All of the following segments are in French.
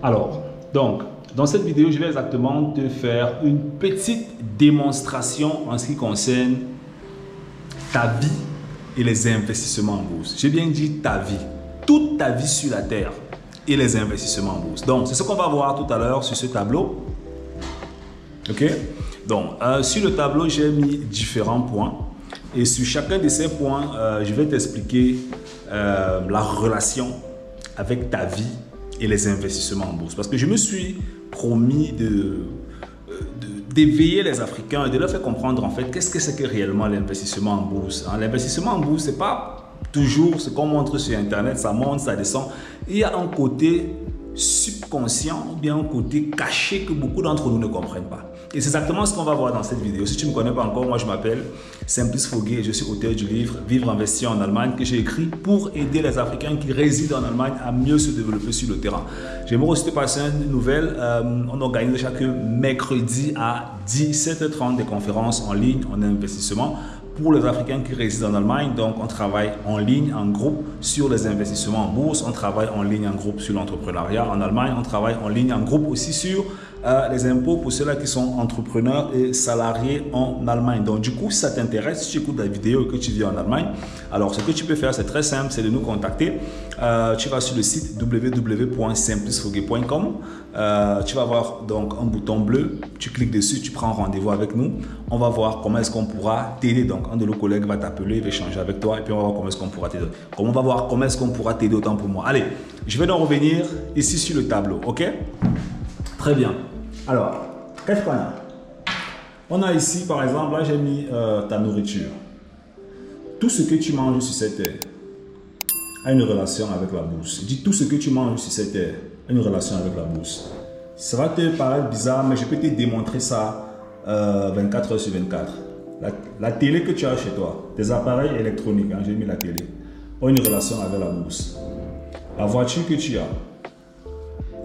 Alors, donc, dans cette vidéo, je vais exactement te faire une petite démonstration en ce qui concerne ta vie et les investissements en bourse. J'ai bien dit ta vie, toute ta vie sur la terre et les investissements en bourse. Donc, c'est ce qu'on va voir tout à l'heure sur ce tableau. Ok? Donc, sur le tableau, j'ai mis différents points. Et sur chacun de ces points, je vais t'expliquer la relation avec ta vie et les investissements en bourse. Parce que je me suis promis d'éveiller les Africains et de leur faire comprendre en fait qu'est-ce que c'est que réellement l'investissement en bourse. L'investissement en bourse, c'est pas toujours ce qu'on montre sur Internet, ça monte, ça descend. Il y a un côté subconscient ou bien un côté caché que beaucoup d'entre nous ne comprennent pas. Et c'est exactement ce qu'on va voir dans cette vidéo. Si tu ne me connais pas encore, moi je m'appelle Simplice Fogué et je suis auteur du livre Vivre investir en Allemagne que j'ai écrit pour aider les Africains qui résident en Allemagne à mieux se développer sur le terrain. J'aimerais aussi te passer une nouvelle. On organise chaque mercredi à 17h30 des conférences en ligne en investissement pour les Africains qui résident en Allemagne. Donc, on travaille en ligne, en groupe sur les investissements en bourse. On travaille en ligne, en groupe sur l'entrepreneuriat en Allemagne. On travaille en ligne, en groupe aussi sur les impôts pour ceux-là qui sont entrepreneurs et salariés en Allemagne. Donc, du coup, si ça t'intéresse, si tu écoutes la vidéo et que tu vis en Allemagne, alors ce que tu peux faire, c'est très simple, c'est de nous contacter. Tu vas sur le site www.simplicefogué.com. Tu vas voir donc un bouton bleu. Tu cliques dessus, tu prends rendez-vous avec nous. On va voir comment est-ce qu'on pourra t'aider. Donc, un de nos collègues va t'appeler, il va échanger avec toi et puis on va voir comment est-ce qu'on pourra t'aider. On va voir comment est-ce qu'on pourra t'aider autant pour moi. Allez, je vais donc revenir ici sur le tableau, ok? Très bien. Alors, qu'est-ce qu'on a? On a ici, par exemple, là j'ai mis ta nourriture. Tout ce que tu manges sur cette terre a une relation avec la bourse. Dis tout ce que tu manges sur cette terre a une relation avec la bourse. Ça va te paraître bizarre, mais je peux te démontrer ça 24 heures sur 24. La télé que tu as chez toi, tes appareils électroniques, j'ai mis la télé, ont une relation avec la bourse. La voiture que tu as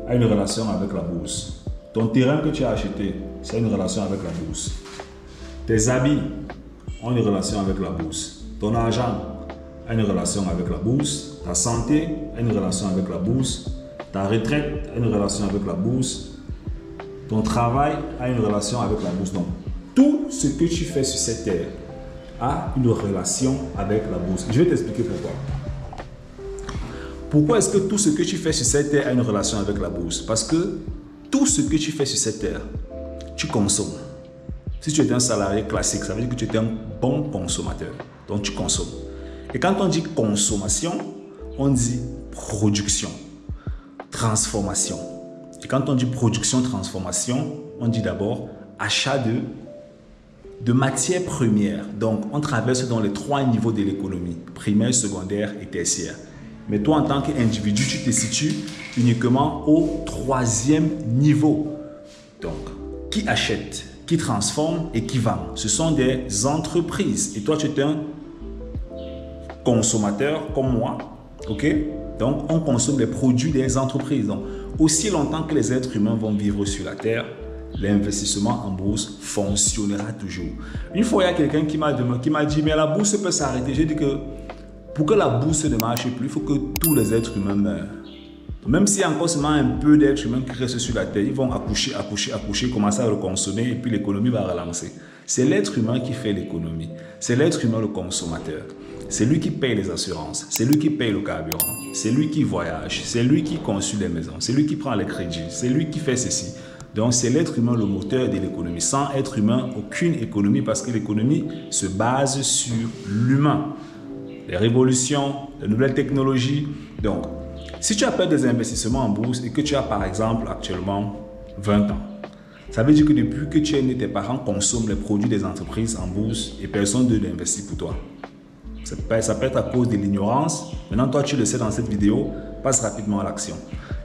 a une relation avec la bourse. Ton terrain que tu as acheté, c'est une relation avec la bourse. Tes habits ont une relation avec la bourse. Ton argent a une relation avec la bourse. Ta santé a une relation avec la bourse. Ta retraite a une relation avec la bourse. Ton travail a une relation avec la bourse. Donc, tout ce que tu fais sur cette terre a une relation avec la bourse. Je vais t'expliquer pourquoi. Pourquoi est-ce que tout ce que tu fais sur cette terre a une relation avec la bourse? Parce que tout ce que tu fais sur cette terre, tu consommes. Si tu es un salarié classique, ça veut dire que tu es un bon consommateur. Donc, tu consommes. Et quand on dit consommation, on dit production, transformation. Et quand on dit production, transformation, on dit d'abord achat de matières premières. Donc, on traverse dans les 3 niveaux de l'économie, primaire, secondaire et tertiaire. Mais toi, en tant qu'individu, tu te situes uniquement au 3e niveau. Donc, qui achète, qui transforme et qui vend? Ce sont des entreprises. Et toi, tu es un consommateur comme moi. Ok? Donc, on consomme les produits des entreprises. Donc, aussi longtemps que les êtres humains vont vivre sur la Terre, l'investissement en bourse fonctionnera toujours. Une fois, il y a quelqu'un qui m'a dit, mais la bourse peut s'arrêter. J'ai dit que pour que la bourse ne marche plus, il faut que tous les êtres humains meurent. Même s'il y a encore seulement un peu d'êtres humains qui restent sur la Terre, ils vont accoucher, commencer à le consommer et puis l'économie va relancer. C'est l'être humain qui fait l'économie. C'est l'être humain le consommateur. C'est lui qui paye les assurances. C'est lui qui paye le carburant. C'est lui qui voyage. C'est lui qui construit les maisons. C'est lui qui prend les crédits. C'est lui qui fait ceci. Donc, c'est l'être humain le moteur de l'économie. Sans être humain, aucune économie parce que l'économie se base sur l'humain. Les révolutions, les nouvelles technologies. Donc, si tu as fait des investissements en bourse et que tu as par exemple actuellement 20 ans, ça veut dire que depuis que tu es né, tes parents consomment les produits des entreprises en bourse et personne ne l'investit pour toi. Ça peut être à cause de l'ignorance. Maintenant, toi, tu le sais dans cette vidéo, passe rapidement à l'action.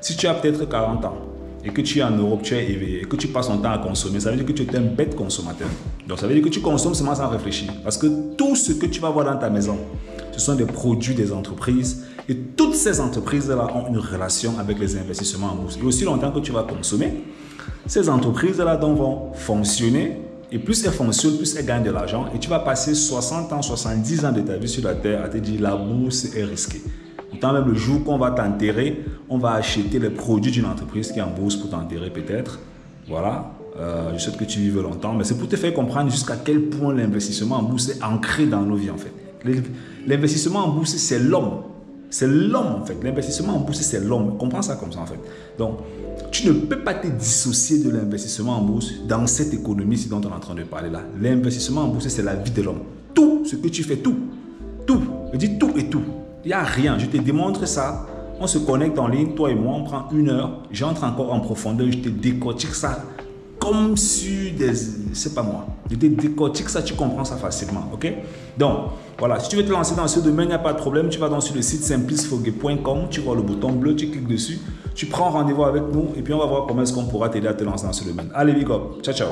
Si tu as peut-être 40 ans et que tu es en Europe, tu es éveillé et que tu passes ton temps à consommer, ça veut dire que tu es un bête consommateur. Donc, ça veut dire que tu consommes seulement sans réfléchir. Parce que tout ce que tu vas voir dans ta maison, ce sont des produits des entreprises et toutes ces entreprises-là ont une relation avec les investissements en bourse. Et aussi longtemps que tu vas consommer, ces entreprises-là vont fonctionner et plus elles fonctionnent, plus elles gagnent de l'argent et tu vas passer 60 ans, 70 ans de ta vie sur la terre à te dire la bourse est risquée. Ok? Pourtant, même le jour qu'on va t'enterrer, on va acheter les produits d'une entreprise qui est en bourse pour t'enterrer peut-être. Voilà. Je souhaite que tu vives longtemps, mais c'est pour te faire comprendre jusqu'à quel point l'investissement en bourse est ancré dans nos vies en fait. L'investissement en bourse, c'est l'homme. C'est l'homme en fait. L'investissement en bourse, c'est l'homme. Comprends ça comme ça en fait. Donc, tu ne peux pas te dissocier de l'investissement en bourse dans cette économie dont on est en train de parler là. L'investissement en bourse, c'est la vie de l'homme. Tout ce que tu fais, tout. Je dis tout et tout. Il n'y a rien. Je te démontre ça. On se connecte en ligne, toi et moi, on prend 1 heure. J'entre encore en profondeur, je te décortique ça comme sur des... C'est pas moi. Je te décortique ça, tu comprends ça facilement. Ok? Donc, voilà. Si tu veux te lancer dans ce domaine, il n'y a pas de problème. Tu vas sur le site simplicefoguet.com, tu vois le bouton bleu, tu cliques dessus, tu prends rendez-vous avec nous et puis on va voir comment est-ce qu'on pourra t'aider à te lancer dans ce domaine. Allez, big up. Ciao, ciao.